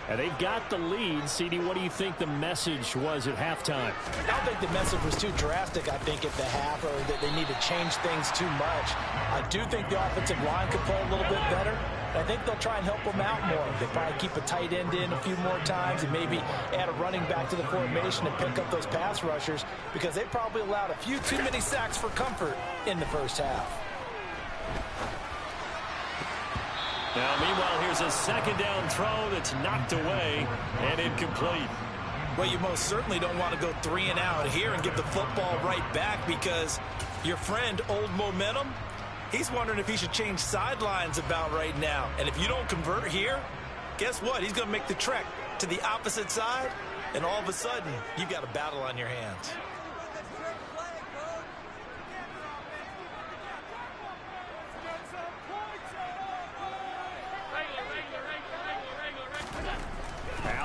And they've got the lead. CD, what do you think the message was at halftime? I don't think the message was too drastic, I think, at the half, or that they need to change things too much. I do think the offensive line could play a little bit better. I think they'll try and help them out more. They'll probably keep a tight end in a few more times and maybe add a running back to the formation and pick up those pass rushers, because they probably allowed a few too many sacks for comfort in the first half. Now, meanwhile, here's a 2nd down throw that's knocked away and incomplete. Well, you most certainly don't want to go 3 and out here and give the football right back, because your friend, Old Momentum, he's wondering if he should change sidelines about right now. And if you don't convert here, guess what? He's going to make the trek to the opposite side, and all of a sudden, you've got a battle on your hands.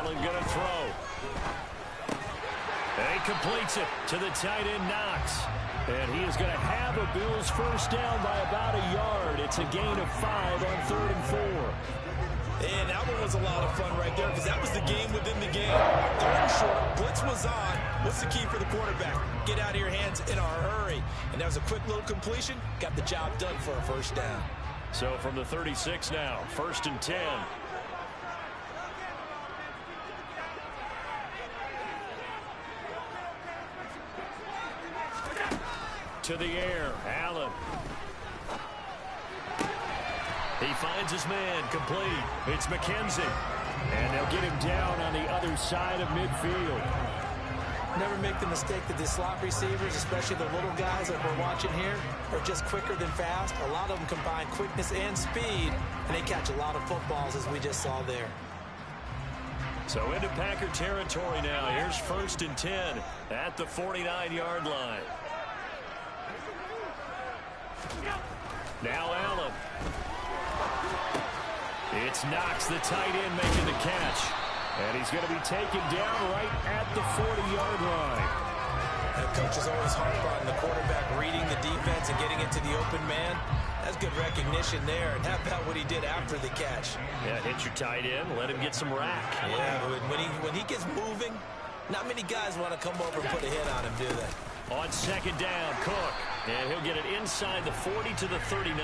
Allen going to throw. And he completes it to the tight end, Knox. And he is going to have a Bills first down by about a yard. It's a gain of 5 on 3rd and 4. And that one was a lot of fun right there because that was the game within the game. 3rd and short, blitz was on. What's the key for the quarterback? Get out of your hands in a hurry. And that was a quick little completion. Got the job done for a first down. So from the 36 now, 1st and 10. To the air, Allen. He finds his man, complete. It's McKenzie. And they'll get him down on the other side of midfield. Never make the mistake that the slot receivers, especially the little guys that we're watching here, are just quicker than fast. A lot of them combine quickness and speed, and they catch a lot of footballs, as we just saw there. So into Packer territory now. Here's 1st and 10 at the 49-yard line. Now Allen. It's Knox, the tight end, making the catch. And he's going to be taken down right at the 40-yard line. That coach is always hard on the quarterback reading the defense and getting into the open man. That's good recognition there. And how about what he did after the catch? Yeah, hit your tight end, let him get some rack. Yeah, when he gets moving, not many guys want to come over and put a hit on him, do they? On 2nd down, Cook. And he'll get it inside the 40 to the 39.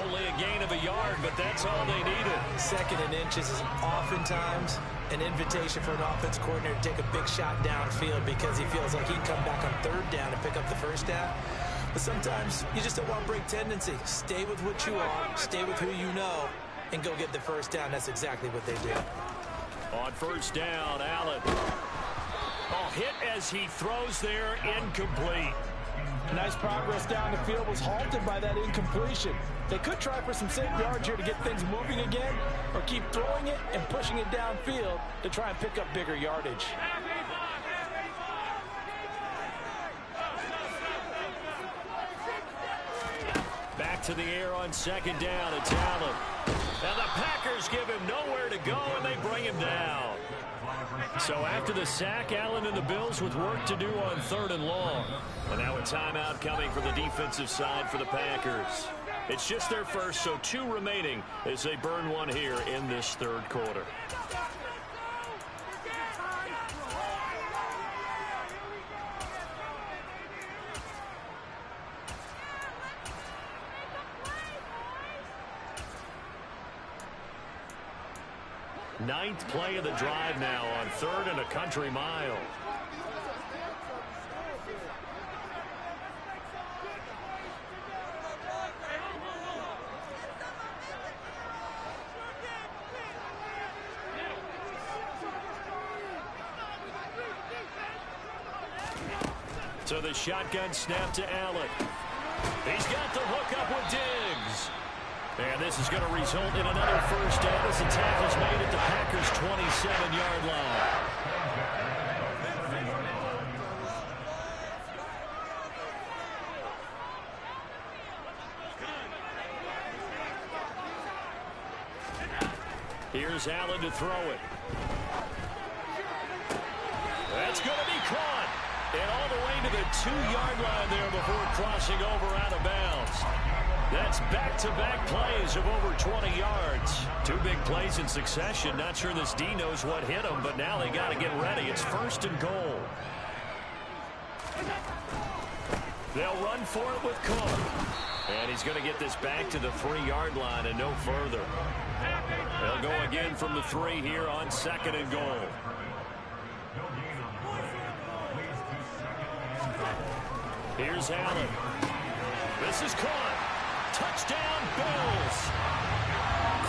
Only a gain of a yard, but that's all they needed. 2nd and inches is oftentimes an invitation for an offense coordinator to take a big shot downfield because he feels like he can come back on 3rd down and pick up the first down. But sometimes you just don't want to break tendency. Stay with what you are, stay with who you know, and go get the first down. That's exactly what they did. On 1st down, Allen. Oh, hit as he throws there, incomplete. Nice progress down the field, was halted by that incompletion. They could try for some safe yards here to get things moving again, or keep throwing it and pushing it downfield to try and pick up bigger yardage. Back to the air on 2nd down, it's Allen. Now the Packers give him nowhere to go, and they bring him down. So after the sack, Allen and the Bills with work to do on 3rd and long. And now a timeout coming from the defensive side for the Packers. It's just their first, so 2 remaining as they burn one here in this 3rd quarter. Ninth play of the drive now on 3rd and a country mile. So the shotgun snap to Allen. He's got the hook up with Diggs. And this is going to result in another first down as the tackle's made at the Packers' 27-yard line. Here's Allen to throw it. That's going to be caught. And all the way to the 2-yard line there before crossing over out of bounds. That's back-to-back plays of over 20 yards. 2 big plays in succession. Not sure this D knows what hit them, but now they got to get ready. It's 1st and goal. They'll run for it with Cook. And he's going to get this back to the 3-yard line and no further. They'll go again from the 3 here on 2nd and goal. Here's Allen. This is caught. Touchdown, Bills.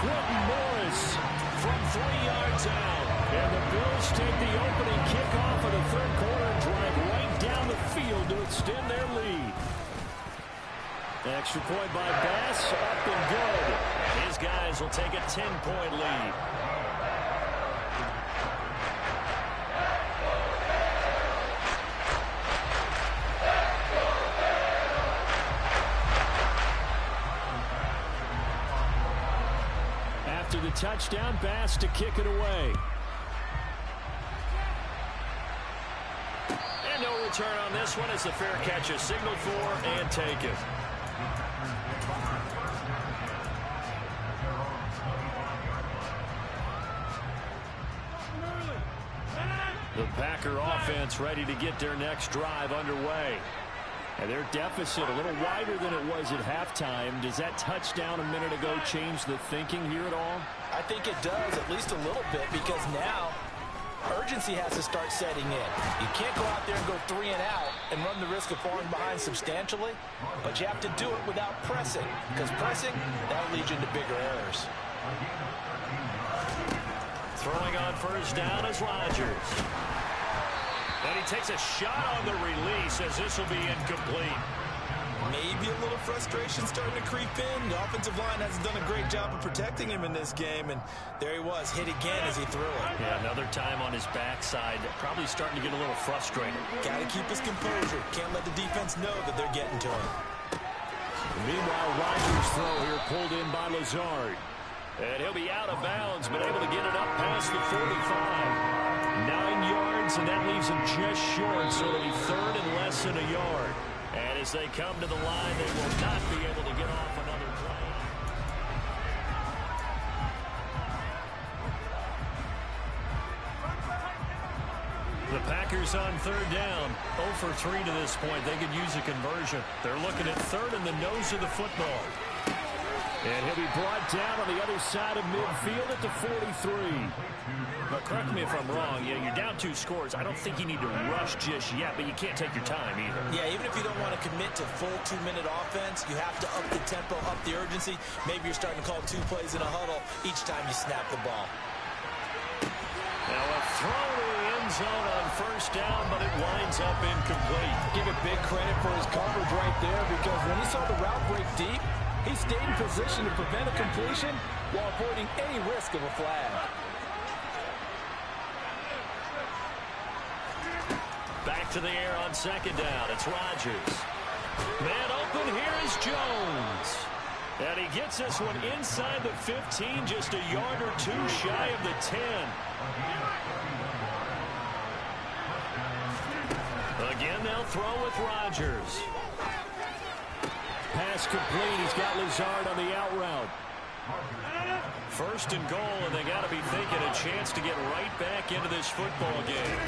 Quentin Morris from 3 yards out. And the Bills take the opening kickoff of the 3rd quarter and drive right down the field to extend their lead. Extra point by Bass, up and good. His guys will take a 10-point lead. After the touchdown, Bass to kick it away. return on this one as the fair catch is signaled for and taken. The Packer offense ready to get their next drive underway. And their deficit a little wider than it was at halftime. Does that touchdown a minute ago change the thinking here at all? I think it does, at least a little bit, because now urgency has to start setting in. You can't go out there and go 3 and out and run the risk of falling behind substantially, but you have to do it without pressing, because pressing, that'll lead you into bigger errors. Throwing on first down is Rodgers. And he takes a shot on the release as this will be incomplete. Maybe a little frustration starting to creep in. The offensive line hasn't done a great job of protecting him in this game, and there he was, hit again as he threw it. Yeah, another time on his backside, probably starting to get a little frustrated. Got to keep his composure. Can't let the defense know that they're getting to him. Meanwhile, Rodgers' throw here pulled in by Lazard. And he'll be out of bounds, but able to get it up past the 45. 9 yards, and that leaves him just short, so it'll be third and less than a yard. And as they come to the line, they will not be able to get off another play. The Packers on third down. 0 for 3 to this point. They could use a conversion. They're looking at third in the nose of the football. And he'll be brought down on the other side of midfield at the 43. But correct me if I'm wrong. Yeah, you're down 2 scores. I don't think you need to rush just yet, but you can't take your time either. Yeah, even if you don't want to commit to full 2-minute offense, you have to up the tempo, up the urgency. Maybe you're starting to call 2 plays in a huddle each time you snap the ball. Now a throw to the end zone on first down, but it winds up incomplete. Give it big credit for his coverage right there, because when he saw the route break deep, he stayed in position to prevent a completion while avoiding any risk of a flag. Back to the air on second down. It's Rodgers. Man open, here is Jones. And he gets this one inside the 15, just a yard or 2 shy of the 10. Again, they'll throw with Rodgers. Pass complete. He's got Lazard on the out route. First and goal, and they got to be thinking a chance to get right back into this football game.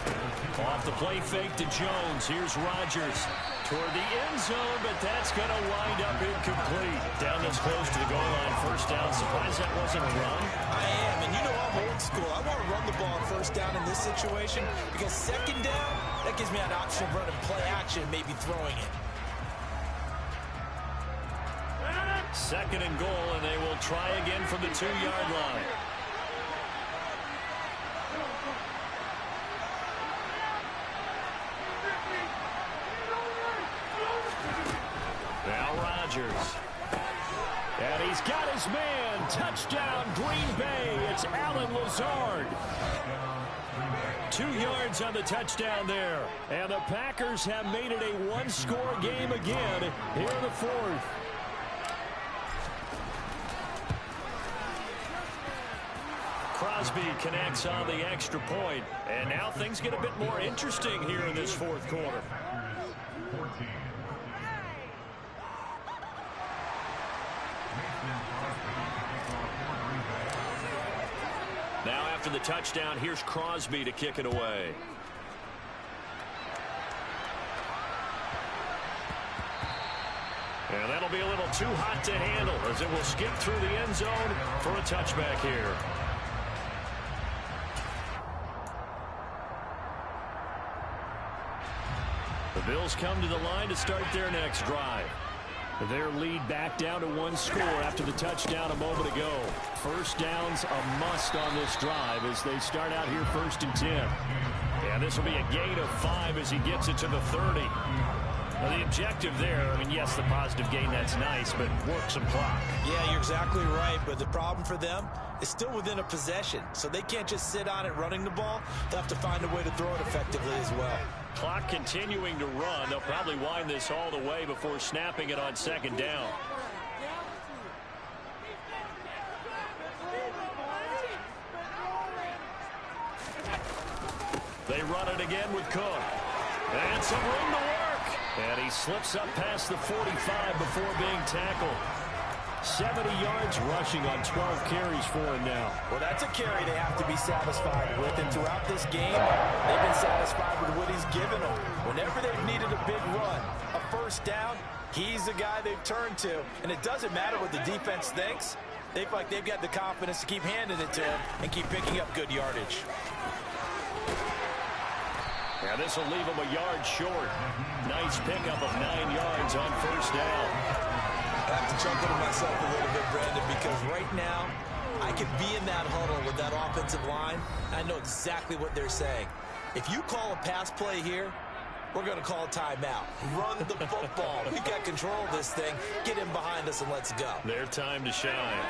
Off the play fake to Jones. Here's Rodgers toward the end zone, but that's going to wind up incomplete. Down this close to the goal line. First down. Surprised that wasn't a run. I am, and you know I'm old school. I want to run the ball on first down in this situation, because second down, that gives me an option of running play action, maybe throwing it. Second and goal, and they will try again from the 2-yard line. Now Rodgers. And he's got his man. Touchdown, Green Bay. It's Alan Lazard. 2 yards on the touchdown there. And the Packers have made it a 1-score game again here in the 4th. Crosby connects on the extra point, and now things get a bit more interesting here in this 4th quarter. Now after the touchdown, here's Crosby to kick it away. And that'll be a little too hot to handle as it will skip through the end zone for a touchback here. The Bills come to the line to start their next drive. Their lead back down to 1 score after the touchdown a moment ago. First down's a must on this drive as they start out here 1st and 10. And this will be a gain of 5 as he gets it to the 30. Now the objective there, I mean, yes, the positive gain, that's nice, but work some clock. Yeah, you're exactly right, but the problem for them is still within a possession, so they can't just sit on it running the ball. They'll have to find a way to throw it effectively as well. Clock continuing to run. They'll probably wind this all the way before snapping it on second down. They run it again with Cook. And some room to work. And he slips up past the 45 before being tackled. 70 yards rushing on 12 carries for him now. Well, that's a carry they have to be satisfied with. And throughout this game, they've been satisfied with what he's given them. Whenever they've needed a big run, a first down, he's the guy they've turned to. And it doesn't matter what the defense thinks. They feel like they've got the confidence to keep handing it to him and keep picking up good yardage. Yeah, this will leave him a yard short. Nice pickup of 9 yards on first down. I have to chuckle to myself a little bit, Brandon, because right now I could be in that huddle with that offensive line. I know exactly what they're saying. If you call a pass play here, we're going to call a timeout. Run the football. We got control of this thing. Get him behind us and let's go. Their time to shine.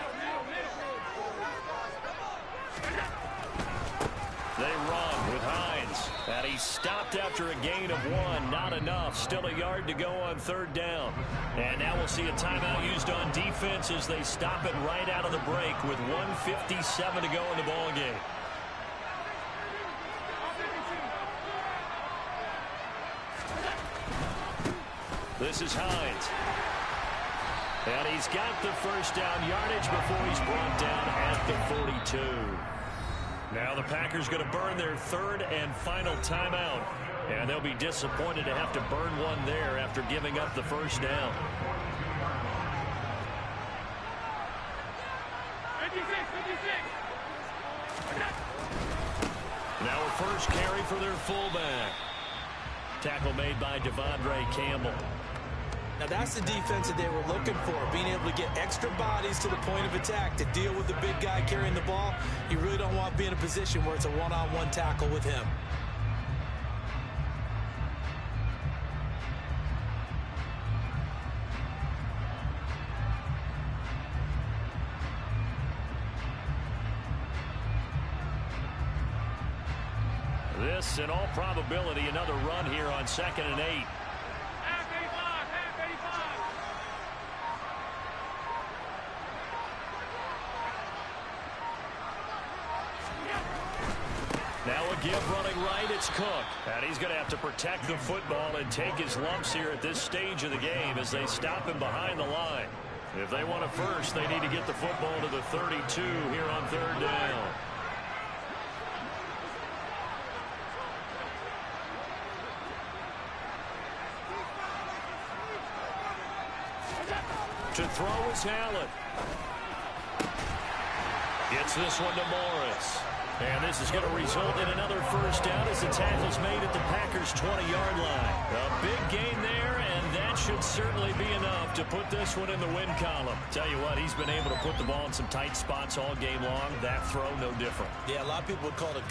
They run with Hines. And he's stopped after a gain of 1. Not enough. Still a yard to go on third down. And now we'll see a timeout used on defense as they stop it right out of the break with 1:57 to go in the ballgame. This is Hines. And he's got the first down yardage before he's brought down at the 42. Now the Packers going to burn their third and final timeout. And they'll be disappointed to have to burn one there after giving up the first down. 56. Now a first carry for their fullback. Tackle made by Devondre Campbell. Now that's the defense that they were looking for, being able to get extra bodies to the point of attack to deal with the big guy carrying the ball. You really don't want to be in a position where it's a one-on-one tackle with him. This, in all probability, another run here on 2nd and 8. Now a give running right, it's Cook. And he's going to have to protect the football and take his lumps here at this stage of the game as they stop him behind the line. If they want a first, they need to get the football to the 32 here on third down. To throw is Allen. Gets this one to Morris. And this is going to result in another first down as the tackle's made at the Packers' 20-yard line. A big gain there, and that should certainly be enough to put this one in the win column. Tell you what, he's been able to put the ball in some tight spots all game long. That throw, no different. Yeah, a lot of people would call it a